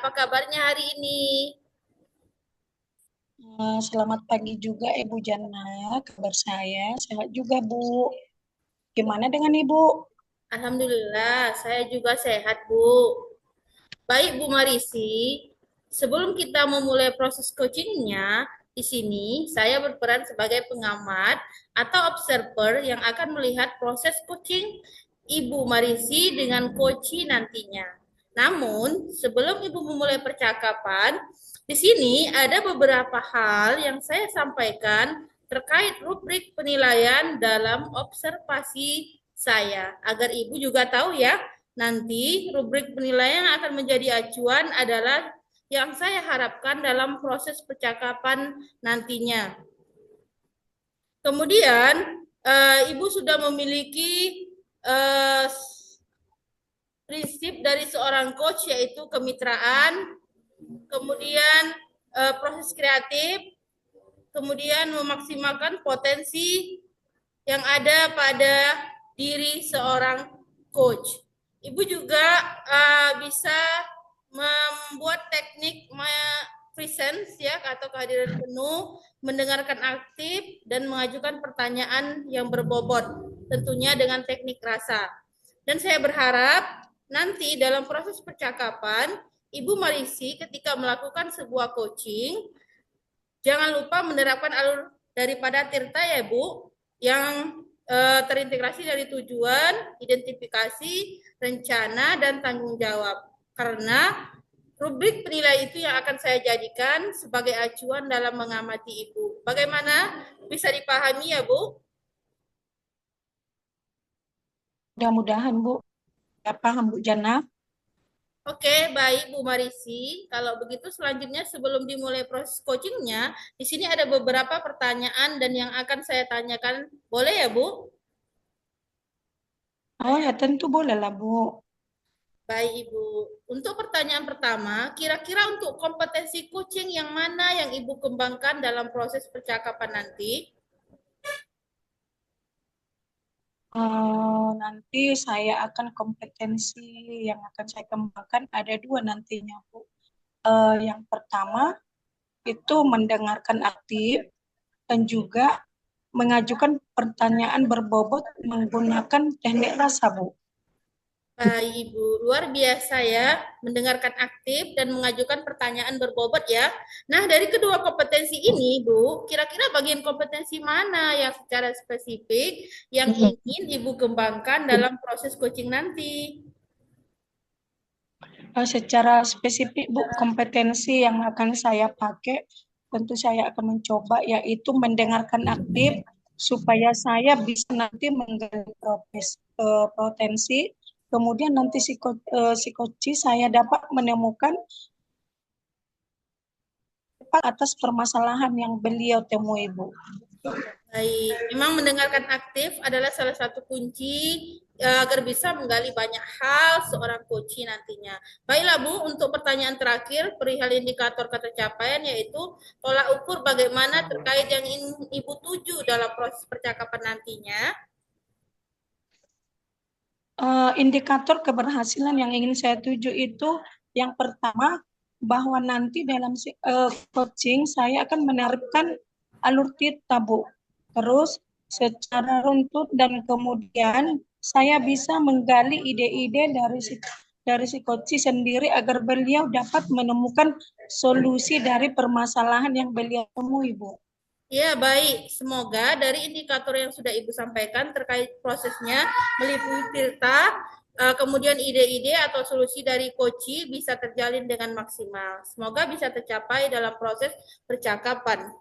apa kabarnya hari ini? Selamat pagi juga Ibu Jana, kabar saya sehat juga Bu. Gimana dengan Ibu? Alhamdulillah, saya juga sehat, Bu. Baik, Bu Marisi. Sebelum kita memulai proses coachingnya, di sini saya berperan sebagai pengamat atau observer yang akan melihat proses coaching Ibu Marisi dengan coach nantinya. Namun, sebelum Ibu memulai percakapan, di sini ada beberapa hal yang saya sampaikan terkait rubrik penilaian dalam observasi saya, agar Ibu juga tahu ya. Nanti rubrik penilaian yang akan menjadi acuan adalah yang saya harapkan dalam proses percakapan nantinya. Kemudian, Ibu sudah memiliki eh, prinsip dari seorang coach yaitu kemitraan, kemudian proses kreatif, kemudian memaksimalkan potensi yang ada pada diri seorang coach. Ibu juga bisa membuat teknik presence ya atau kehadiran penuh, mendengarkan aktif dan mengajukan pertanyaan yang berbobot, tentunya dengan teknik rasa. Dan saya berharap nanti dalam proses percakapan Ibu Marisi ketika melakukan sebuah coaching jangan lupa menerapkan alur daripada Tirta ya Bu, yang terintegrasi dari tujuan, identifikasi, rencana, dan tanggung jawab. Karena rubrik penilai itu yang akan saya jadikan sebagai acuan dalam mengamati Ibu. Bagaimana? Bisa dipahami ya Bu? Mudah-mudahan Bu, ya paham Bu Jana. Oke, baik Bu Marisi. Kalau begitu selanjutnya sebelum dimulai proses coachingnya, di sini ada beberapa pertanyaan dan yang akan saya tanyakan. Boleh ya Bu? Oh ya tentu boleh lah Bu. Baik, Ibu. Untuk pertanyaan pertama, kira-kira untuk kompetensi coaching yang mana yang Ibu kembangkan dalam proses percakapan nanti? Nanti saya akan kompetensi yang akan saya kembangkan ada dua nantinya Bu. Yang pertama itu mendengarkan aktif dan juga mengajukan pertanyaan berbobot menggunakan teknik rasa Bu. Baik, Ibu. Luar biasa ya, mendengarkan aktif dan mengajukan pertanyaan berbobot ya. Nah, dari kedua kompetensi ini, Bu, kira-kira bagian kompetensi mana yang secara spesifik yang ingin Ibu kembangkan dalam proses coaching nanti? Secara spesifik Bu, kompetensi yang akan saya pakai tentu saya akan mencoba yaitu mendengarkan aktif supaya saya bisa nanti menggali potensi, kemudian nanti psikoci saya dapat menemukan tepat atas permasalahan yang beliau temui Bu. Baik, memang mendengarkan aktif adalah salah satu kunci agar bisa menggali banyak hal seorang coach nantinya. Baiklah Bu, untuk pertanyaan terakhir perihal indikator ketercapaian yaitu tolak ukur bagaimana terkait yang ingin Ibu tuju dalam proses percakapan nantinya. Indikator keberhasilan yang ingin saya tuju itu yang pertama bahwa nanti dalam coaching saya akan menerapkan alur tita Bu. Terus secara runtut dan kemudian saya bisa menggali ide-ide dari si coach sendiri agar beliau dapat menemukan solusi dari permasalahan yang beliau temui Bu. Ya, baik. Semoga dari indikator yang sudah Ibu sampaikan terkait prosesnya meliputi tirta, kemudian ide-ide atau solusi dari Koci bisa terjalin dengan maksimal. Semoga bisa tercapai dalam proses percakapan.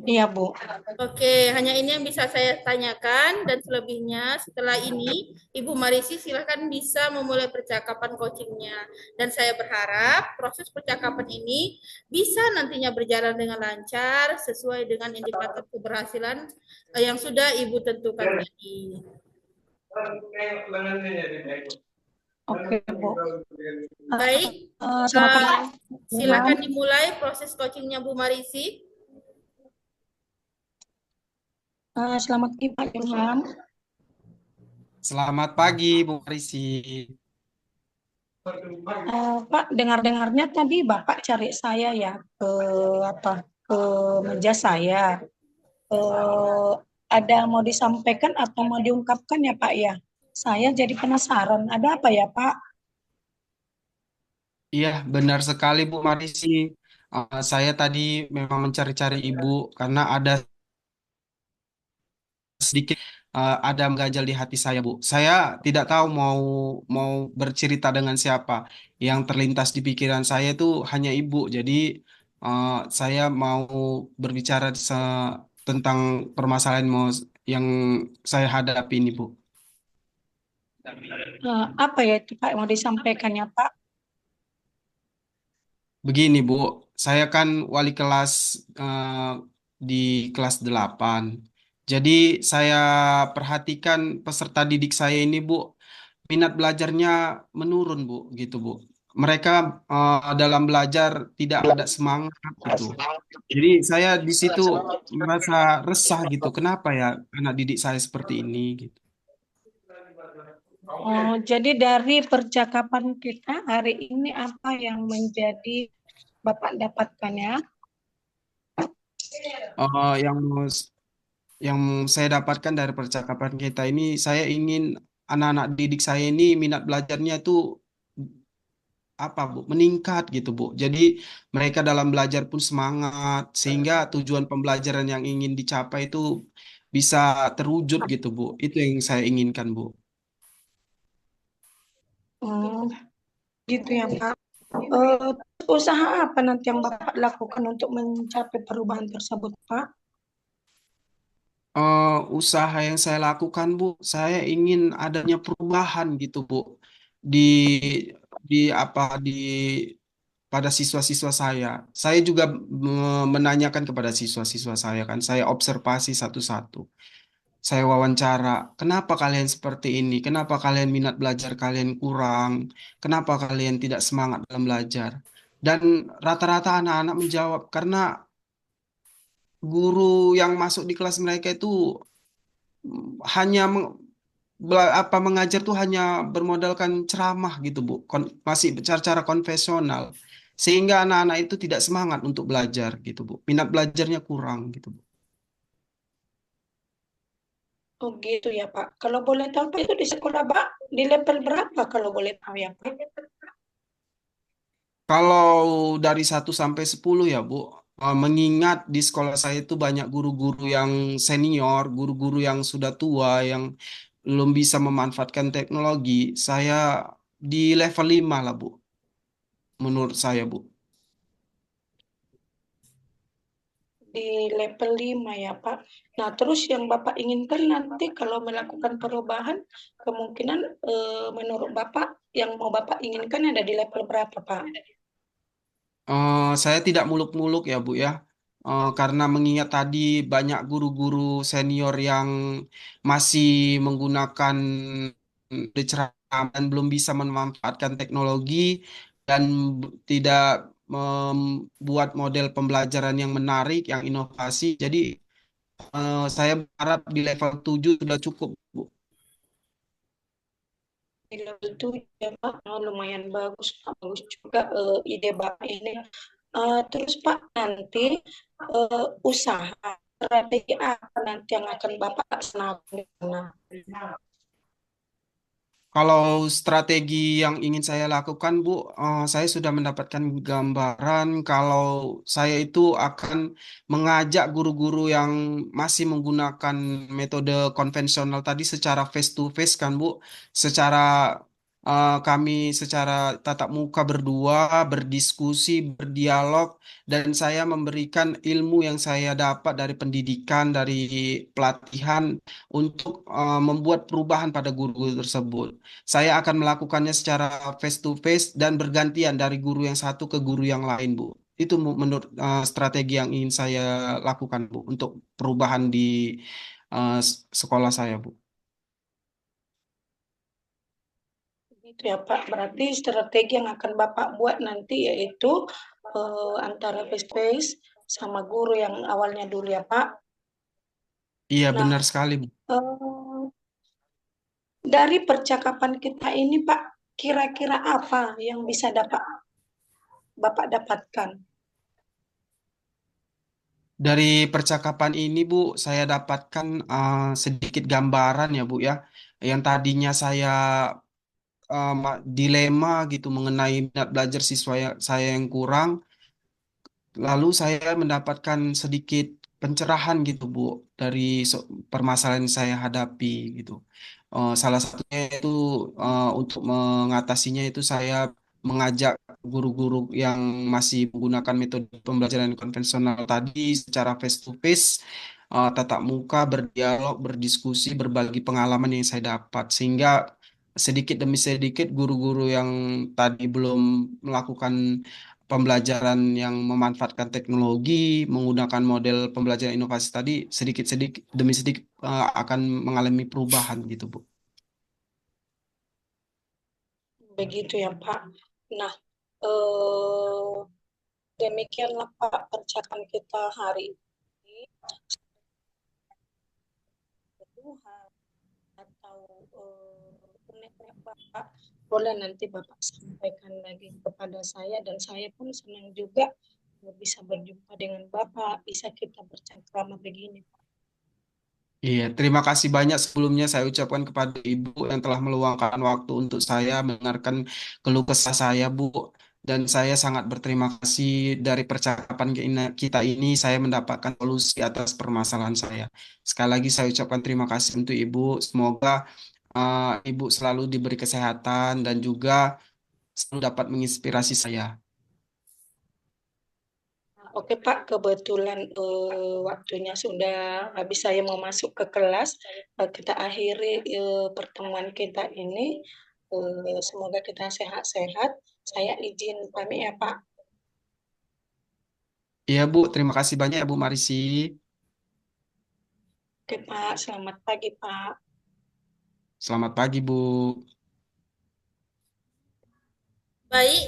Iya Bu. Oke, hanya ini yang bisa saya tanyakan dan selebihnya setelah ini Ibu Marisi silakan bisa memulai percakapan coachingnya. Dan saya berharap proses percakapan ini bisa nantinya berjalan dengan lancar sesuai dengan indikator keberhasilan yang sudah Ibu tentukan tadi. Oke Bu. Baik, Silakan. silakan dimulai proses coachingnya Bu Marisi. Selamat pagi Pak Ilham. Selamat pagi, Bu Risi. Pak, dengar-dengarnya tadi Bapak cari saya ya ke apa ke meja saya. Eh, ada mau disampaikan atau mau diungkapkan ya Pak ya? Saya jadi penasaran. Ada apa ya Pak? Iya, benar sekali Bu Marisi. Saya tadi memang mencari-cari Ibu karena ada sedikit ada mengganjal di hati saya, Bu. Saya tidak tahu mau mau bercerita dengan siapa. Yang terlintas di pikiran saya itu hanya Ibu. Jadi uh, saya mau berbicara tentang permasalahan yang saya hadapi ini, Bu. Apa ya itu Pak yang mau disampaikannya Pak? Begini, Bu, saya kan wali kelas eh, di kelas 8. Jadi saya perhatikan peserta didik saya ini, Bu, minat belajarnya menurun, Bu, gitu, Bu. Mereka dalam belajar tidak ada semangat gitu. Jadi saya di situ merasa resah gitu. Kenapa ya anak didik saya seperti ini gitu. Oh, jadi dari percakapan kita hari ini apa yang menjadi Bapak dapatkan ya? Yang saya dapatkan dari percakapan kita ini, saya ingin anak-anak didik saya ini minat belajarnya itu apa Bu, meningkat gitu Bu. Jadi mereka dalam belajar pun semangat sehingga tujuan pembelajaran yang ingin dicapai itu bisa terwujud gitu Bu. Itu yang saya inginkan Bu. Oh, gitu ya Pak. Eh, usaha apa nanti yang Bapak lakukan untuk mencapai perubahan tersebut, Pak? Usaha yang saya lakukan Bu, saya ingin adanya perubahan gitu Bu di di pada siswa-siswa saya. Saya juga menanyakan kepada siswa-siswa saya kan, saya observasi satu-satu. Saya wawancara, kenapa kalian seperti ini? Kenapa kalian minat belajar kalian kurang? Kenapa kalian tidak semangat dalam belajar? Dan rata-rata anak-anak menjawab, karena guru yang masuk di kelas mereka itu hanya mengajar tuh hanya bermodalkan ceramah gitu Bu, masih cara-cara konvensional, sehingga anak-anak itu tidak semangat untuk belajar gitu Bu, minat belajarnya kurang gitu Bu. Oh gitu ya Pak. Kalau boleh tahu Pak itu di sekolah Pak di level berapa kalau boleh tahu ya Pak? Kalau dari 1 sampai 10 ya Bu, mengingat di sekolah saya itu banyak guru-guru yang senior, guru-guru yang sudah tua, yang belum bisa memanfaatkan teknologi, saya di level 5 lah Bu, menurut saya Bu. Di level 5 ya Pak. Nah terus yang Bapak inginkan nanti kalau melakukan perubahan kemungkinan menurut Bapak yang mau Bapak inginkan ada di level berapa Pak? Saya tidak muluk-muluk ya Bu ya. Karena mengingat tadi banyak guru-guru senior yang masih menggunakan ceramah dan belum bisa memanfaatkan teknologi dan tidak membuat model pembelajaran yang menarik, yang inovasi. Jadi saya berharap di level 7 sudah cukup Bu. Di level 7 ya Pak. Oh, lumayan bagus Pak. Bagus juga ide Bapak ini. Terus Pak nanti usaha strategi apa nanti yang akan Bapak laksanakan? Kalau strategi yang ingin saya lakukan, Bu, saya sudah mendapatkan gambaran kalau saya itu akan mengajak guru-guru yang masih menggunakan metode konvensional tadi secara face to face kan, Bu, secara kami secara tatap muka berdua, berdiskusi, berdialog, dan saya memberikan ilmu yang saya dapat dari pendidikan, dari pelatihan untuk membuat perubahan pada guru-guru tersebut. Saya akan melakukannya secara face to face dan bergantian dari guru yang satu ke guru yang lain, Bu. Itu menurut strategi yang ingin saya lakukan, Bu, untuk perubahan di sekolah saya, Bu. Itu ya Pak, berarti strategi yang akan Bapak buat nanti yaitu antara face to face sama guru yang awalnya dulu ya Pak. Iya, Nah, benar sekali, Bu. dari percakapan kita ini Pak, kira-kira apa yang bisa Bapak dapatkan? Dari percakapan ini, Bu, saya dapatkan sedikit gambaran ya, Bu ya. Yang tadinya saya dilema gitu mengenai minat belajar siswa saya yang kurang, lalu saya mendapatkan sedikit pencerahan gitu, Bu, dari permasalahan yang saya hadapi gitu. Salah satunya itu untuk mengatasinya itu saya mengajak guru-guru yang masih menggunakan metode pembelajaran konvensional tadi secara face to face, tatap muka, berdialog, berdiskusi, berbagi pengalaman yang saya dapat, sehingga sedikit demi sedikit guru-guru yang tadi belum melakukan pembelajaran yang memanfaatkan teknologi, menggunakan model pembelajaran inovasi tadi, sedikit-sedikit demi sedikit akan mengalami perubahan gitu, Bu. Begitu ya, Pak. Nah, eh, demikianlah Pak percakapan kita hari ini. Tuhan atau unek-unek Bapak, boleh nanti Bapak sampaikan lagi kepada saya, dan saya pun senang juga bisa berjumpa dengan Bapak, bisa kita bercengkrama begini, Pak. Iya, terima kasih banyak sebelumnya saya ucapkan kepada Ibu yang telah meluangkan waktu untuk saya mendengarkan keluh kesah saya, Bu. Dan saya sangat berterima kasih dari percakapan kita ini saya mendapatkan solusi atas permasalahan saya. Sekali lagi saya ucapkan terima kasih untuk Ibu. Semoga Ibu selalu diberi kesehatan dan juga selalu dapat menginspirasi saya. Oke Pak, kebetulan waktunya sudah habis, saya mau masuk ke kelas. Kita akhiri pertemuan kita ini. Semoga kita sehat-sehat. Saya izin pamit ya Pak. Iya, Bu. Terima kasih banyak ya, Bu Marisi. Oke Pak, selamat pagi Pak. Selamat pagi, Bu. Baik,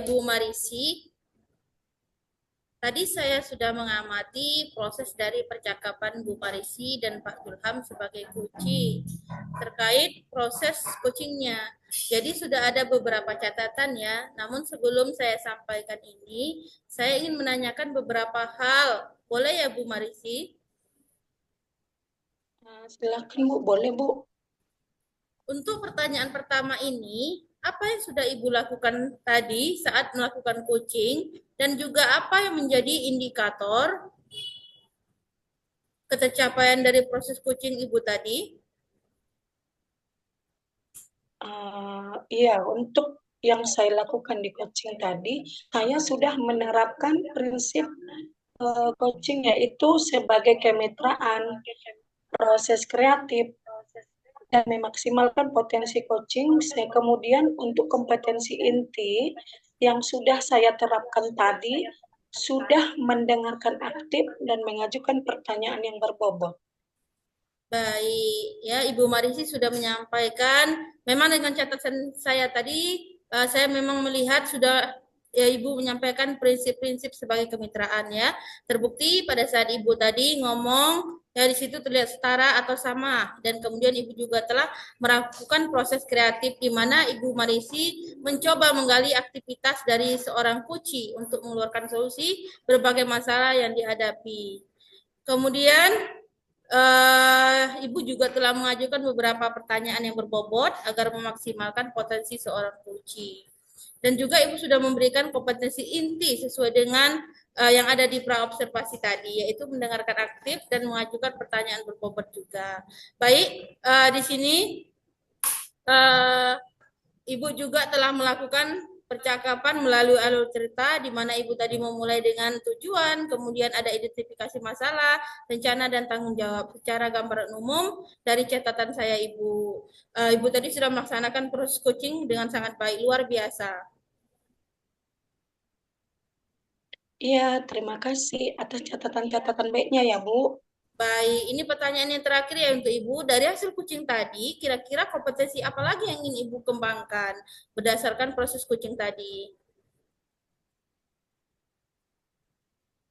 Ibu Marisi, tadi saya sudah mengamati proses dari percakapan Bu Marisi dan Pak Julham sebagai coaching terkait proses coachingnya. Jadi sudah ada beberapa catatan ya, namun sebelum saya sampaikan ini, saya ingin menanyakan beberapa hal. Boleh ya Bu Marisi? Silakan Bu, boleh Bu. Untuk pertanyaan pertama ini, apa yang sudah Ibu lakukan tadi saat melakukan coaching dan juga apa yang menjadi indikator ketercapaian dari proses coaching Ibu tadi? Iya, untuk yang saya lakukan di coaching tadi, saya sudah menerapkan prinsip coaching, yaitu sebagai kemitraan, proses kreatif, dan memaksimalkan potensi coaching. Kemudian untuk kompetensi inti yang sudah saya terapkan tadi, sudah mendengarkan aktif dan mengajukan pertanyaan yang berbobot. Baik, ya Ibu Marisi sudah menyampaikan. Memang dengan catatan saya tadi, saya memang melihat sudah ya Ibu menyampaikan prinsip-prinsip sebagai kemitraan ya. Terbukti pada saat Ibu tadi ngomong ya di situ terlihat setara atau sama, dan kemudian Ibu juga telah melakukan proses kreatif di mana Ibu Marisi mencoba menggali aktivitas dari seorang kuci untuk mengeluarkan solusi berbagai masalah yang dihadapi. Kemudian Ibu juga telah mengajukan beberapa pertanyaan yang berbobot agar memaksimalkan potensi seorang coaching. Dan juga Ibu sudah memberikan kompetensi inti sesuai dengan yang ada di praobservasi tadi, yaitu mendengarkan aktif dan mengajukan pertanyaan berbobot juga. Baik, di sini uh, Ibu juga telah melakukan percakapan melalui alur cerita, di mana Ibu tadi memulai dengan tujuan, kemudian ada identifikasi masalah, rencana, dan tanggung jawab. Secara gambaran umum, dari catatan saya Ibu tadi sudah melaksanakan proses coaching dengan sangat baik, luar biasa. Iya, terima kasih atas catatan-catatan baiknya ya Bu. Baik, ini pertanyaan yang terakhir ya untuk Ibu. Dari hasil coaching tadi, kira-kira kompetensi apa lagi yang ingin Ibu kembangkan berdasarkan proses coaching tadi?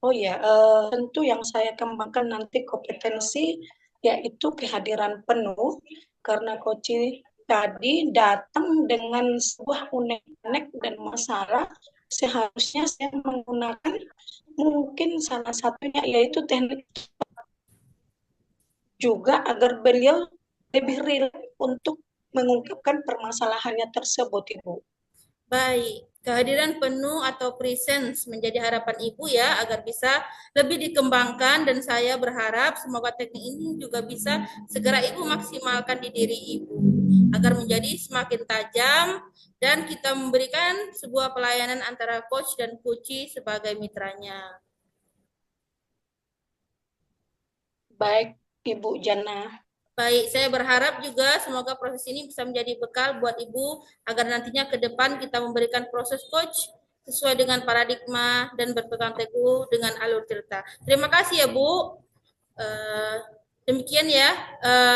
Oh ya, tentu yang saya kembangkan nanti kompetensi, yaitu kehadiran penuh, karena coaching tadi datang dengan sebuah unek-unek dan masalah, seharusnya saya menggunakan mungkin salah satunya yaitu teknik juga agar beliau lebih real untuk mengungkapkan permasalahannya tersebut, Ibu. Baik, kehadiran penuh atau presence menjadi harapan Ibu ya agar bisa lebih dikembangkan, dan saya berharap semoga teknik ini juga bisa segera Ibu maksimalkan di diri Ibu agar menjadi semakin tajam dan kita memberikan sebuah pelayanan antara coach dan coachee sebagai mitranya. Baik, Ibu Jana. Baik, saya berharap juga semoga proses ini bisa menjadi bekal buat Ibu agar nantinya ke depan kita memberikan proses coach sesuai dengan paradigma dan berpegang teguh dengan alur cerita. Terima kasih ya Bu. Demikian ya,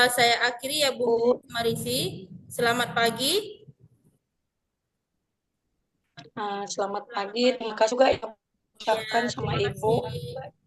saya akhiri ya Bu Marisi. Selamat pagi. Selamat pagi, terima kasih juga yang ucapkan sama Terima Ibu. kasih.